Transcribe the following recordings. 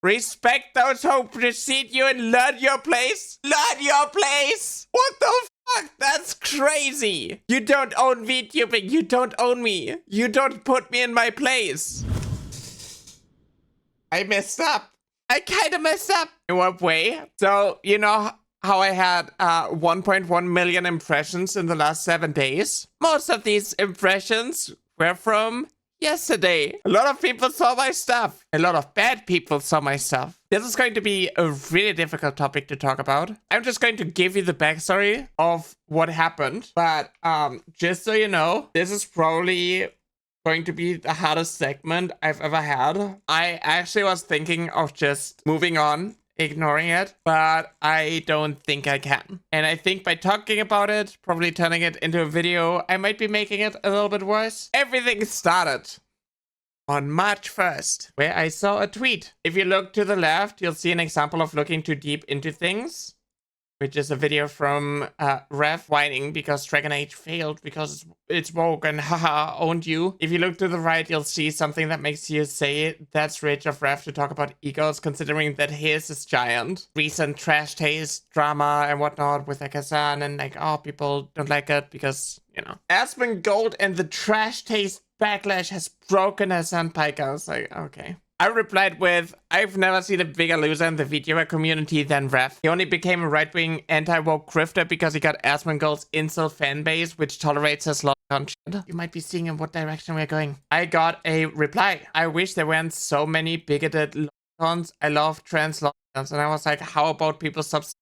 Respect those who precede you and learn your place. Learn your place. What the fuck? That's crazy. You don't own VTubing. You don't own me. You don't put me in my place. I messed up. I kind of messed up. In what way? So, you know how I had 1.1 million impressions in the last 7 days? Most of these impressions were from yesterday. A lot of people saw my stuff. A lot of bad people saw my stuff. This is going to be a really difficult topic to talk about. I'm just going to give you the backstory of what happened. But just so you know, this is probably going to be the hardest segment I've ever had. I actually was thinking of just moving on, ignoring it, but I don't think I can. And I think by talking about it, probably turning it into a video, I might be making it a little bit worse. Everything started on March 1st, where I saw a tweet. If you look to the left, you'll see an example of looking too deep into things, which is a video from Rev whining because Dragon Age failed because it's woke and haha, owned you. If you look to the right, you'll see something that makes you say that's rich of Rev to talk about egos, considering that his is giant. Recent trash taste drama and whatnot with Akazan and like, oh, people don't like it because, you know. Aspen Gold and the trash taste backlash has broken Hassan Pike. I was like, okay. I replied with, I've never seen a bigger loser in the VTuber community than Rev. He only became a right-wing anti-woke grifter because he got Asmongold's incel fanbase, which tolerates his lot of shit. You might be seeing in what direction we're going. I got a reply. I wish there weren't so many bigoted lolicons. I love trans lolicons. And I was like, how about people subsexualizing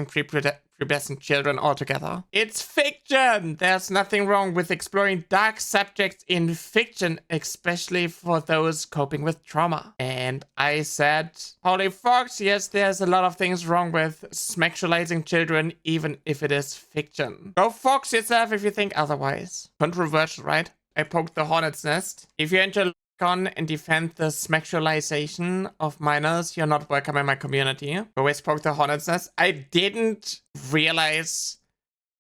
prepubescent children altogether? It's fiction! There's nothing wrong with exploring dark subjects in fiction, especially for those coping with trauma. And I said, holy fox, yes, there's a lot of things wrong with sexualizing children, even if it is fiction. Go fox yourself if you think otherwise. Controversial, right? I poked the hornet's nest. If you're into and defend the sexualization of minors, you're not welcome in my community. Always poke the hornet's nest. I didn't realize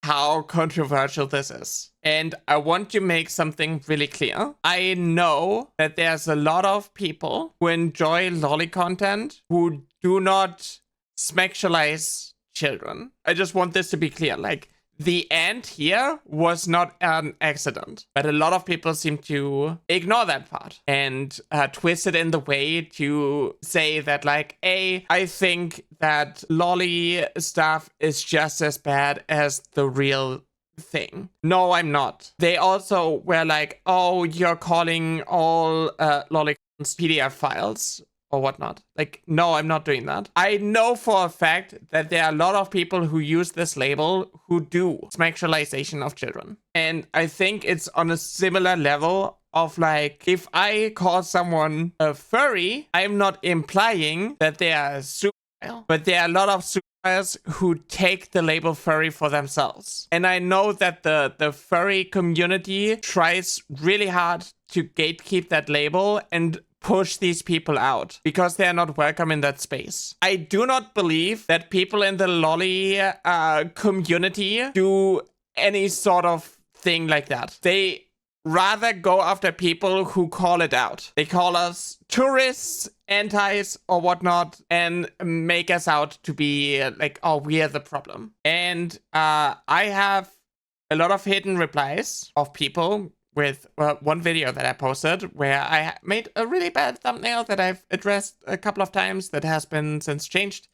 how controversial this is. And I want to make something really clear. I know that there's a lot of people who enjoy lolly content who do not sexualize children. I just want this to be clear. Like, the end here was not an accident, but a lot of people seem to ignore that part and twist it in the way to say that, like, I think that lolly stuff is just as bad as the real thing. No, I'm not. They also were like, oh, you're calling all lolly PDF files or whatnot. Like, no, I'm not doing that. I know for a fact that there are a lot of people who use this label who do sexualization of children. And I think it's on a similar level of, like, if I call someone a furry, I'm not implying that they are super, but there are a lot of supers who take the label furry for themselves. And I know that the furry community tries really hard to gatekeep that label and push these people out because they are not welcome in that space. I do not believe that people in the lolly community do any sort of thing like that. They rather go after people who call it out. They call us tourists, antis, or whatnot, and make us out to be like, oh, we are the problem. And I have a lot of hidden replies of people with one video that I posted where I made a really bad thumbnail that I've addressed a couple of times that has been since changed.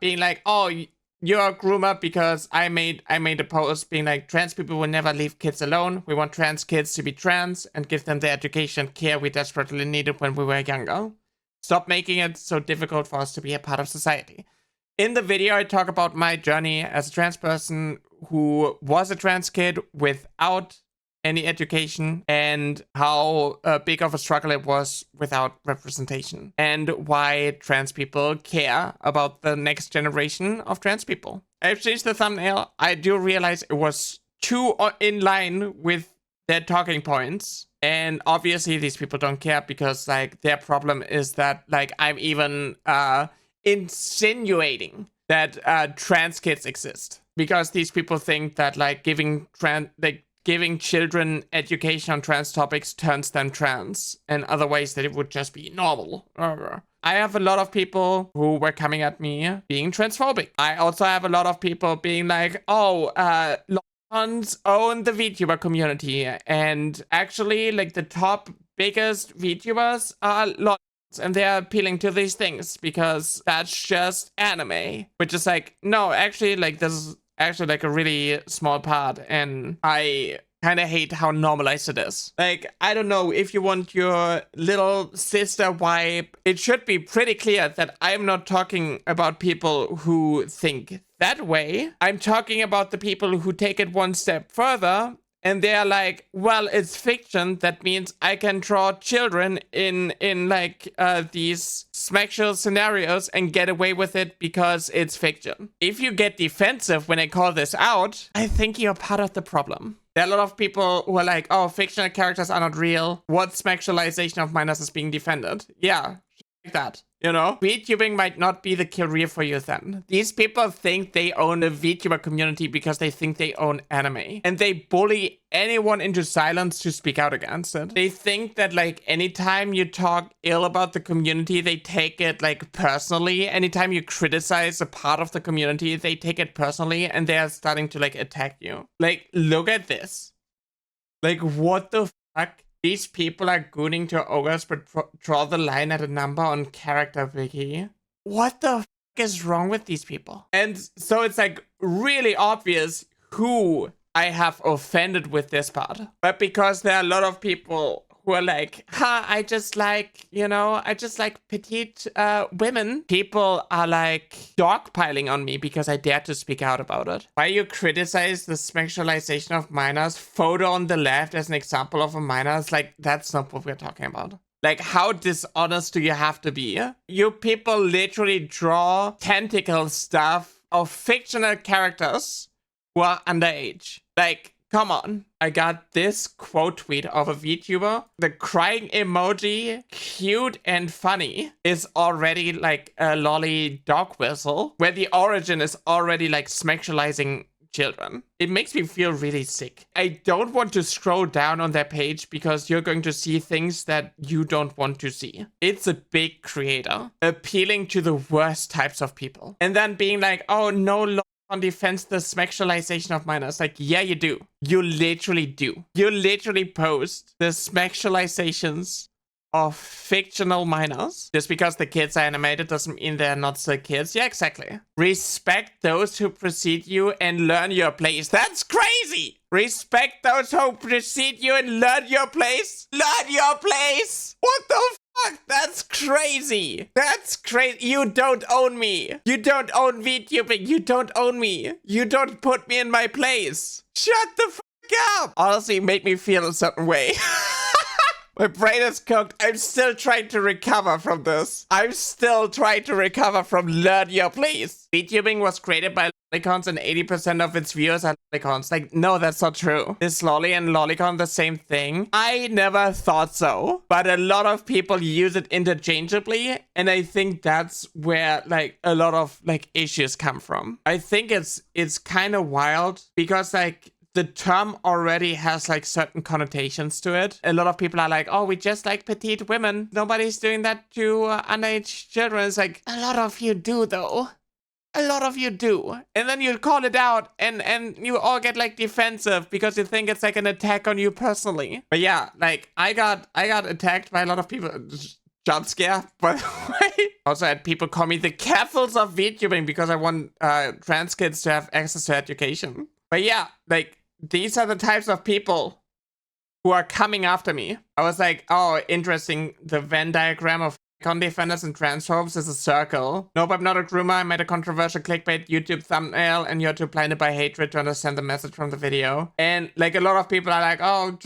Being like, oh, you're a groomer because I made a post being like, trans people will never leave kids alone. We want trans kids to be trans and give them the education and care we desperately needed when we were younger. Stop making it so difficult for us to be a part of society. In the video, I talk about my journey as a trans person who was a trans kid without any education and how big of a struggle it was without representation and why trans people care about the next generation of trans people. I've changed the thumbnail. I do realize it was too in line with their talking points. And obviously these people don't care because, like, their problem is that, like, I'm even insinuating that trans kids exist because these people think that, like, giving children education on trans topics turns them trans, and other ways that it would just be normal. I have a lot of people who were coming at me being transphobic. I also have a lot of people being like, oh, Lolicons own the VTuber community. And actually, like, the top biggest VTubers are Lolicons. And they're appealing to these things because that's just anime. Which is like, no, actually, like, this is actually like a really small part. And I kind of hate how normalized it is. Like, I don't know, if you want your little sister wipe, it should be pretty clear that I'm not talking about people who think that way. I'm talking about the people who take it one step further. And they're like, well, it's fiction. That means I can draw children in like these sexual scenarios and get away with it because it's fiction. If you get defensive when I call this out, I think you're part of the problem. There are a lot of people who are like, oh, fictional characters are not real. What sexualization of minors is being defended? Yeah, like that. You know, VTubing might not be the career for you then. These people think they own the VTuber community because they think they own anime. And they bully anyone into silence to speak out against it. They think that, like, anytime you talk ill about the community, they take it, like, personally. Anytime you criticize a part of the community, they take it personally and they are starting to, like, attack you. Like, look at this. Like, what the fuck? These people are gooning to ogres but draw the line at a number on character wiki. What the fuck is wrong with these people? And so it's like really obvious who I have offended with this part. But because there are a lot of people who are like, I just like, you know, I just like petite women. People are like dogpiling on me because I dare to speak out about it. Why you criticize the sexualization of minors? Photo on the left as an example of a minor. It's like, that's not what we're talking about. Like, how dishonest do you have to be? You people literally draw tentacle stuff of fictional characters who are underage. Like, come on. I got this quote tweet of a VTuber. The crying emoji, cute and funny, is already like a lolly dog whistle, where the origin is already like sexualizing children. It makes me feel really sick. I don't want to scroll down on their page because you're going to see things that you don't want to see. It's a big creator appealing to the worst types of people. And then being like, oh no, on defense the sexualization of minors. Like, yeah, you do. You literally do. You literally post the sexualizations of fictional minors. Just because the kids are animated doesn't mean they're not still kids. Yeah, exactly. Respect those who precede you and learn your place. That's crazy! Respect those who precede you and learn your place. Learn your place! What the fuck? That's crazy. That's crazy. You don't own me. You don't own VTubing. You don't own me. You don't put me in my place. Shut the fuck up. Honestly, make me feel a certain way. My brain is cooked. I'm still trying to recover from this. I'm still trying to recover from learn your place. VTubing was created by lolicons and 80% of its viewers are lolicons. Like, no, that's not true. Is lolly and lolicon the same thing? I never thought so. But a lot of people use it interchangeably. And I think that's where, like, a lot of, like, issues come from. I think it's kind of wild because, like, the term already has like certain connotations to it. A lot of people are like, oh, we just like petite women. Nobody's doing that to underage children. It's like, a lot of you do though. A lot of you do. And then you call it out and you all get like defensive because you think it's like an attack on you personally. But yeah, like I got attacked by a lot of people. Jump scare, by the way. Also had people call me the Cathals of VTubing because I want trans kids to have access to education. But yeah, like, these are the types of people who are coming after me. I was like, oh, interesting. The Venn diagram of con defenders and transphobes is a circle. Nope, I'm not a groomer. I made a controversial clickbait YouTube thumbnail and you're too blinded by hatred to understand the message from the video. And like a lot of people are like, oh,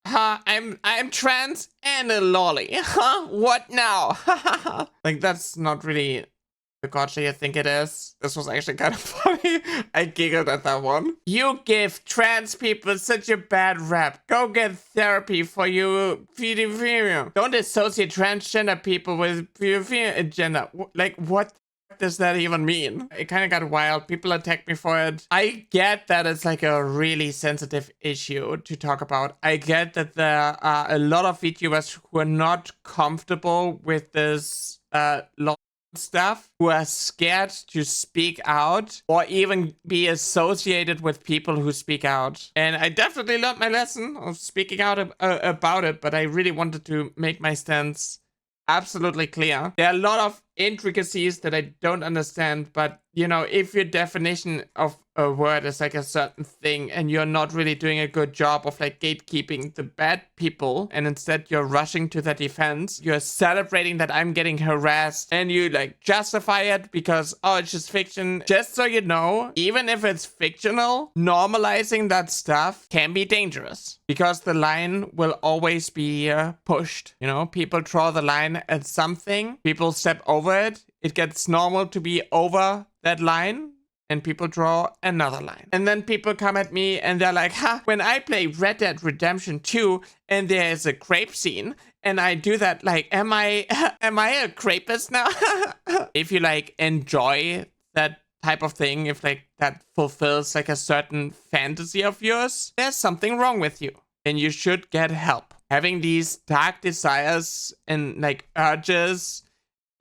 I'm trans and a lolly. Huh? What now? Like, that's not really the gotcha you think it is. This was actually kind of funny. I giggled at that one. You give trans people such a bad rap. Go get therapy for you pedophilia. Don't associate transgender people with pedophilia agenda. Like, what does that even mean? It kind of got wild. People attacked me for it. I get that it's like a really sensitive issue to talk about. I get that there are a lot of VTubers who are not comfortable with this law stuff, who are scared to speak out or even be associated with people who speak out. And I definitely learned my lesson of speaking out about it, but I really wanted to make my stance absolutely clear. There are a lot of intricacies that I don't understand, but you know, if your definition of a word is like a certain thing and you're not really doing a good job of like gatekeeping the bad people, and instead you're rushing to their defense, you're celebrating that I'm getting harassed, and you like justify it because, oh, it's just fiction. Just so you know, even if it's fictional, normalizing that stuff can be dangerous because the line will always be pushed. You know, people draw the line at something, people step over it, it gets normal to be over that line, and people draw another line. And then people come at me and they're like, ha, when I play Red Dead Redemption 2 and there's a crepe scene and I do that, like, am I a crapist now? If you like enjoy that type of thing, if like that fulfills like a certain fantasy of yours, there's something wrong with you and you should get help. Having these dark desires and like urges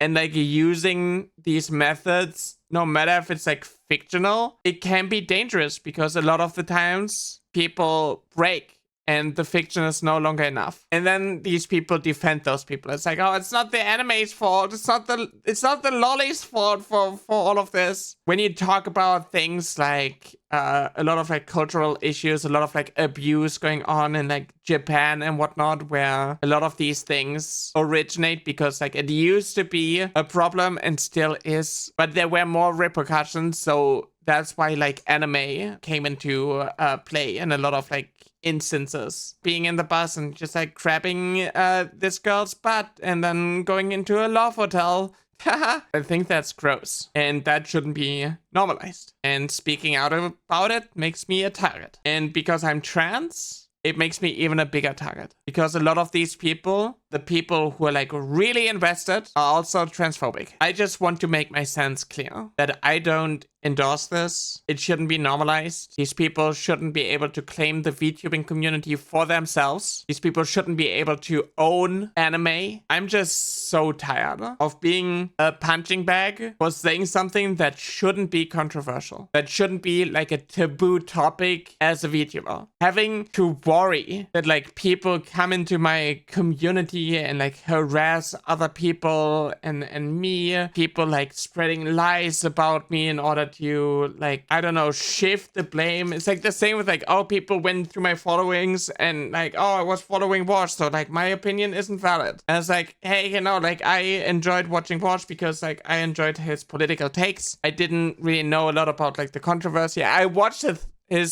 and like using these methods, no matter if it's like fictional, it can be dangerous because a lot of the times people break and the fiction is no longer enough. And then these people defend those people. It's like, oh, it's not the anime's fault. It's not the lolly's fault for all of this. When you talk about things like a lot of like cultural issues, a lot of like abuse going on in like Japan and whatnot, where a lot of these things originate because like it used to be a problem and still is, but there were more repercussions. So that's why like anime came into play in a lot of like instances. Being in the bus and just like grabbing this girl's butt and then going into a love hotel. I think that's gross and that shouldn't be normalized. And speaking out about it makes me a target. And because I'm trans, it makes me even a bigger target. Because a lot of these people, the people who are like really invested, are also transphobic. I just want to make my stance clear that I don't endorse this. It shouldn't be normalized. These people shouldn't be able to claim the VTubing community for themselves. These people shouldn't be able to own anime. I'm just so tired of being a punching bag for saying something that shouldn't be controversial. That shouldn't be like a taboo topic as a VTuber. Having to worry that like people come into my community and like harass other people and me, people like spreading lies about me in order to like, I don't know, shift the blame. It's like the same with like, oh, people went through my followings and like, oh, I was following Watch, so like my opinion isn't valid. And it's like, hey, you know, like I enjoyed watching Watch because like I enjoyed his political takes. I didn't really know a lot about like the controversy. I watched his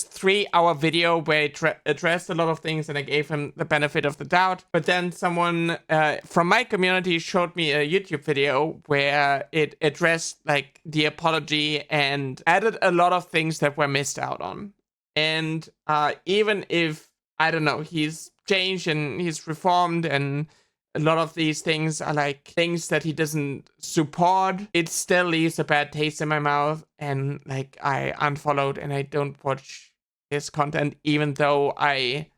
3-hour video where he addressed a lot of things and I gave him the benefit of the doubt. But then someone from my community showed me a YouTube video where it addressed like the apology and added a lot of things that were missed out on. And even if, I don't know, he's changed and he's reformed and a lot of these things are like things that he doesn't support, it still leaves a bad taste in my mouth. And like I unfollowed and I don't watch his content, even though I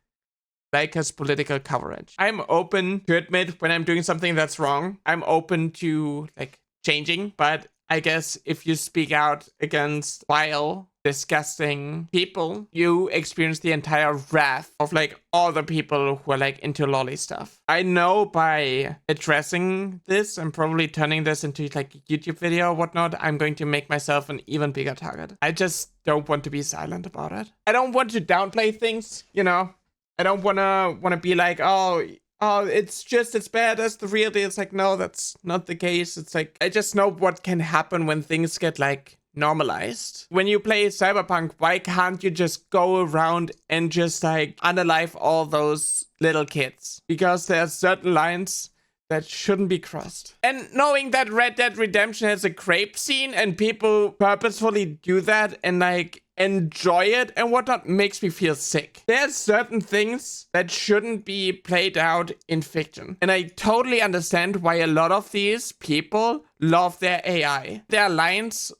like his political coverage. I'm open to admit when I'm doing something that's wrong. I'm open to like changing, but I guess if you speak out against vile, disgusting people, you experience the entire wrath of like all the people who are like into lolly stuff. I know by addressing this and probably turning this into like a YouTube video or whatnot, I'm going to make myself an even bigger target. I just don't want to be silent about it. I don't want to downplay things, you know? I don't wanna be like, oh, it's just as bad as the real deal. It's like, no, that's not the case. It's like, I just know what can happen when things get like normalized. When you play Cyberpunk, why can't you just go around and just like unalive all those little kids? Because there are certain lines that shouldn't be crossed. And knowing that Red Dead Redemption has a crepe scene and people purposefully do that and like enjoy it and whatnot makes me feel sick. There's certain things that shouldn't be played out in fiction. And I totally understand why a lot of these people love their AI. There are lines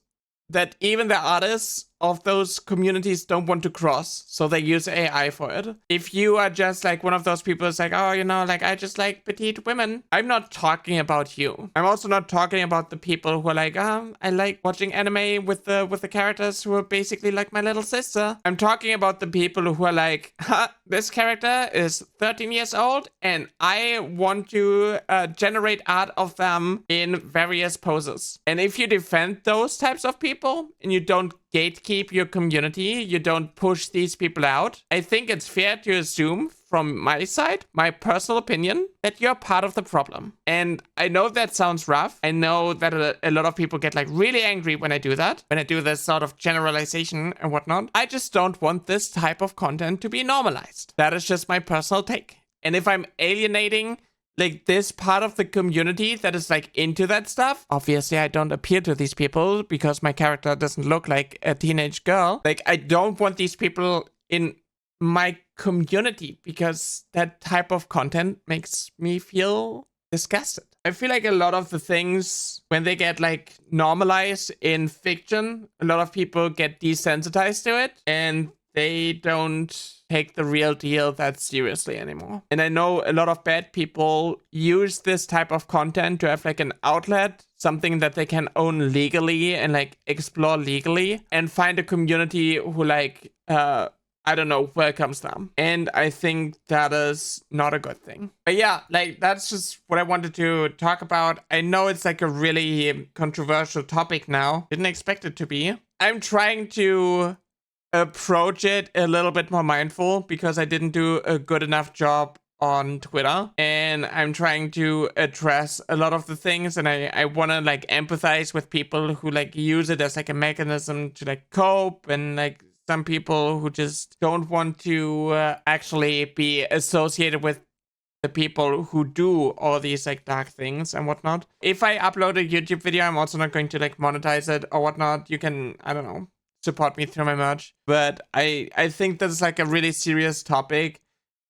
that even the artists of those communities don't want to cross, so they use AI for it. If you are just like one of those people who's like, oh, you know, like I just like petite women, I'm not talking about you. I'm also not talking about the people who are like, I like watching anime with the characters who are basically like my little sister. I'm talking about the people who are like, this character is 13 years old and I want to generate art of them in various poses. And if you defend those types of people and you don't gatekeep your community, you don't push these people out, I think it's fair to assume from my side, my personal opinion, that you're part of the problem. And I know that sounds rough. I know that a lot of people get like really angry when I do that, when I do this sort of generalization and whatnot. I just don't want this type of content to be normalized. That is just my personal take. And if I'm alienating like this part of the community that is like into that stuff, obviously I don't appeal to these people because my character doesn't look like a teenage girl. Like I don't want these people in my community because that type of content makes me feel disgusted. I feel like a lot of the things, when they get like normalized in fiction, a lot of people get desensitized to it and they don't take the real deal that seriously anymore. And I know a lot of bad people use this type of content to have like an outlet, something that they can own legally and like explore legally, and find a community who like, I don't know, welcomes them. And I think that is not a good thing. But yeah, like that's just what I wanted to talk about. I know it's like a really controversial topic now. Didn't expect it to be. I'm trying to approach it a little bit more mindful because I didn't do a good enough job on Twitter, and I'm trying to address a lot of the things, and I want to like empathize with people who like use it as like a mechanism to like cope, and like some people who just don't want to actually be associated with the people who do all these like dark things and whatnot. If I upload a YouTube video, I'm also not going to like monetize it or whatnot. You can, I don't know, support me through my merch. But I think that's like a really serious topic,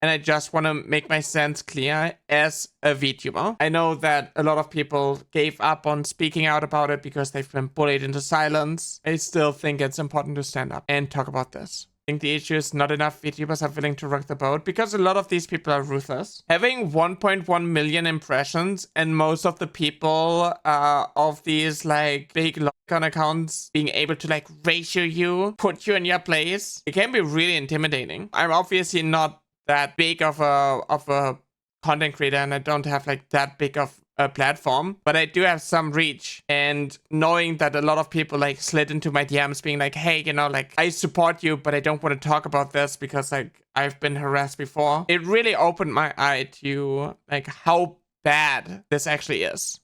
and I just want to make my sense clear as a VTuber. I know that a lot of people gave up on speaking out about it because they've been bullied into silence. I still think it's important to stand up and talk about this. I think the issue is not enough VTubers are willing to rock the boat because a lot of these people are ruthless. Having 1.1 million impressions and most of the people of these like big LOLIC accounts being able to like ratio you, put you in your place, it can be really intimidating. I'm obviously not that big of a content creator, and I don't have like that big of a platform, but I do have some reach. And knowing that a lot of people like slid into my DMs being like, hey, you know, like I support you, but I don't want to talk about this because like I've been harassed before, it really opened my eye to like how bad this actually is.